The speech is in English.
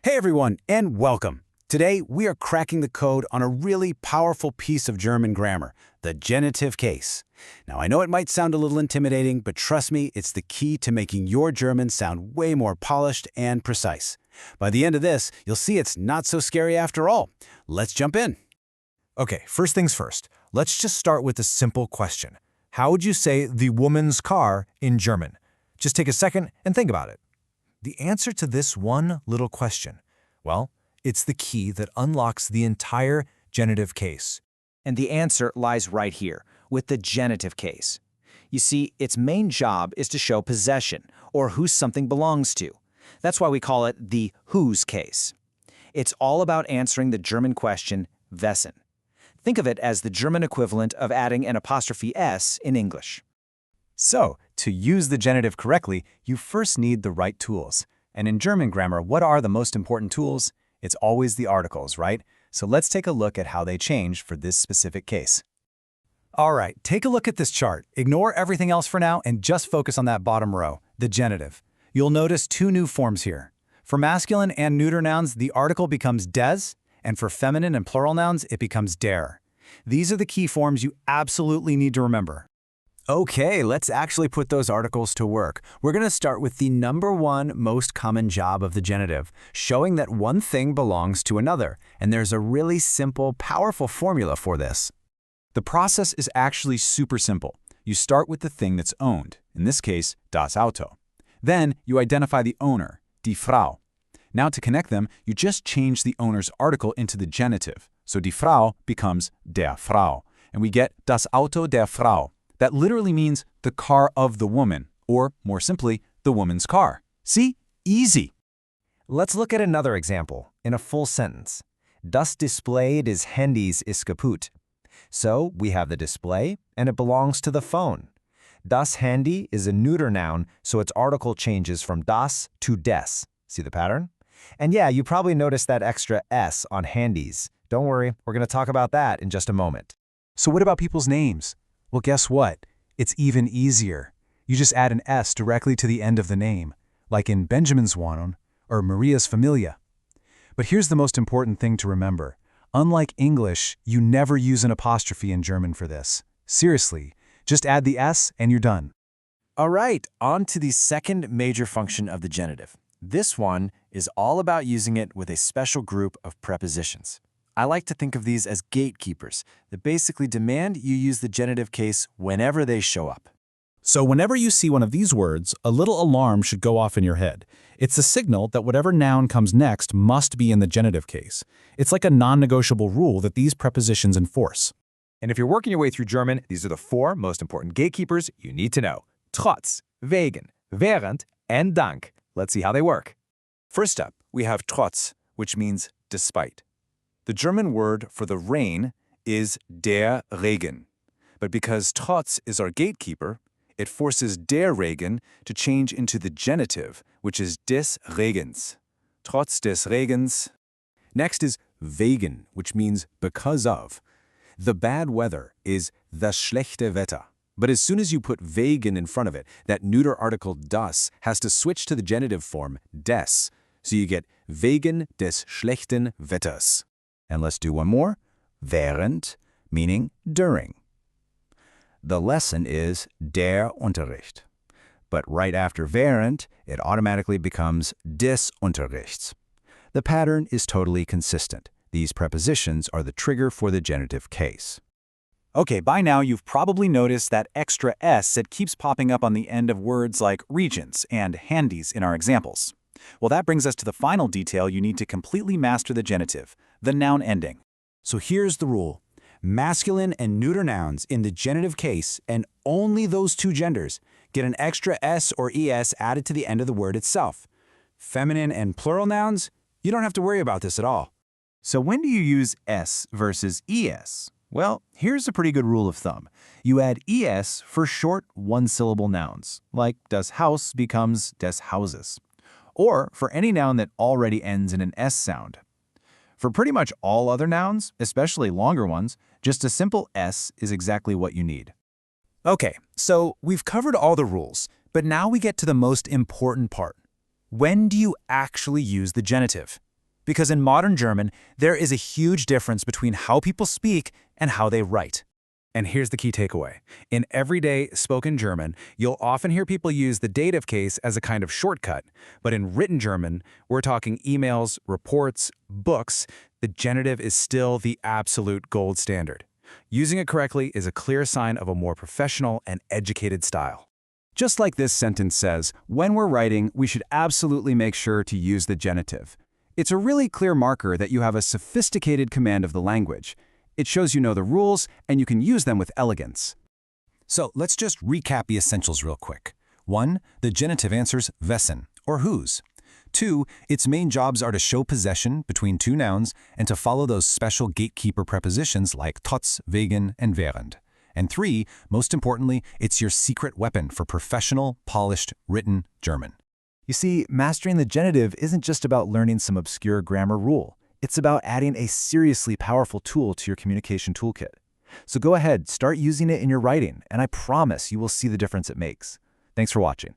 Hey everyone, and welcome. Today, we are cracking the code on a really powerful piece of German grammar, the genitive case. Now, I know it might sound a little intimidating, but trust me, it's the key to making your German sound way more polished and precise. By the end of this, you'll see it's not so scary after all. Let's jump in. Okay, first things first. Let's just start with a simple question. How would you say the woman's car in German? Just take a second and think about it. The answer to this one little question, well, it's the key that unlocks the entire genitive case. And the answer lies right here, with the genitive case. You see, its main job is to show possession, or who something belongs to. That's why we call it the whose case. It's all about answering the German question, wessen. Think of it as the German equivalent of adding an apostrophe s in English. So, to use the genitive correctly, you first need the right tools. And in German grammar, what are the most important tools? It's always the articles, right? So let's take a look at how they change for this specific case. All right, take a look at this chart. Ignore everything else for now and just focus on that bottom row, the genitive. You'll notice two new forms here. For masculine and neuter nouns, the article becomes des, and for feminine and plural nouns, it becomes der. These are the key forms you absolutely need to remember. Okay, let's actually put those articles to work. We're going to start with the number one most common job of the genitive, showing that one thing belongs to another, and there's a really simple, powerful formula for this. The process is actually super simple. You start with the thing that's owned, in this case, das Auto. Then you identify the owner, die Frau. Now to connect them, you just change the owner's article into the genitive. So die Frau becomes der Frau, and we get das Auto der Frau. That literally means the car of the woman, or more simply, the woman's car. See? Easy. Let's look at another example in a full sentence. Das Display des Handys ist kaputt. So we have the display, and it belongs to the phone. Das Handy is a neuter noun, so its article changes from das to des. See the pattern? And yeah, you probably noticed that extra s on handys. Don't worry, we're going to talk about that in just a moment. So what about people's names? Well, guess what? It's even easier. You just add an S directly to the end of the name, like in Benjamin's Wohnung or Maria's Familie. But here's the most important thing to remember. Unlike English, you never use an apostrophe in German for this. Seriously, just add the S and you're done. All right, on to the second major function of the genitive. This one is all about using it with a special group of prepositions. I like to think of these as gatekeepers that basically demand you use the genitive case whenever they show up. So whenever you see one of these words, a little alarm should go off in your head. It's a signal that whatever noun comes next must be in the genitive case. It's like a non-negotiable rule that these prepositions enforce. And if you're working your way through German, these are the four most important gatekeepers you need to know. Trotz, wegen, während, and dank. Let's see how they work. First up, we have trotz, which means despite. The German word for the rain is der Regen. But because trotz is our gatekeeper, it forces der Regen to change into the genitive, which is des Regens. Trotz des Regens. Next is wegen, which means because of. The bad weather is das schlechte Wetter. But as soon as you put wegen in front of it, that neuter article das has to switch to the genitive form des. So you get wegen des schlechten Wetters. And let's do one more. Während, meaning during. The lesson is der Unterricht. But right after während, it automatically becomes des Unterrichts. The pattern is totally consistent. These prepositions are the trigger for the genitive case. Okay, by now you've probably noticed that extra s that keeps popping up on the end of words like regions and handys in our examples. Well, that brings us to the final detail you need to completely master the genitive, the noun ending. So here's the rule. Masculine and neuter nouns in the genitive case, and only those two genders, get an extra s or es added to the end of the word itself. Feminine and plural nouns, you don't have to worry about this at all. So when do you use s versus es? Well, here's a pretty good rule of thumb. You add es for short one-syllable nouns, like das Haus becomes des Hauses, or for any noun that already ends in an s sound. For pretty much all other nouns, especially longer ones, just a simple s is exactly what you need. Okay, so we've covered all the rules, but now we get to the most important part. When do you actually use the genitive? Because in modern German, there is a huge difference between how people speak and how they write. And here's the key takeaway. In everyday spoken German, you'll often hear people use the dative case as a kind of shortcut. But in written German, we're talking emails, reports, books. The genitive is still the absolute gold standard. Using it correctly is a clear sign of a more professional and educated style. Just like this sentence says, when we're writing, we should absolutely make sure to use the genitive. It's a really clear marker that you have a sophisticated command of the language. It shows you know the rules, and you can use them with elegance. So let's just recap the essentials real quick. 1. The genitive answers wessen, or whose. 2. Its main jobs are to show possession between two nouns and to follow those special gatekeeper prepositions like trotz, wegen, and während. And 3. Most importantly, it's your secret weapon for professional, polished, written German. You see, mastering the genitive isn't just about learning some obscure grammar rule. It's about adding a seriously powerful tool to your communication toolkit. So go ahead, start using it in your writing, and I promise you will see the difference it makes. Thanks for watching.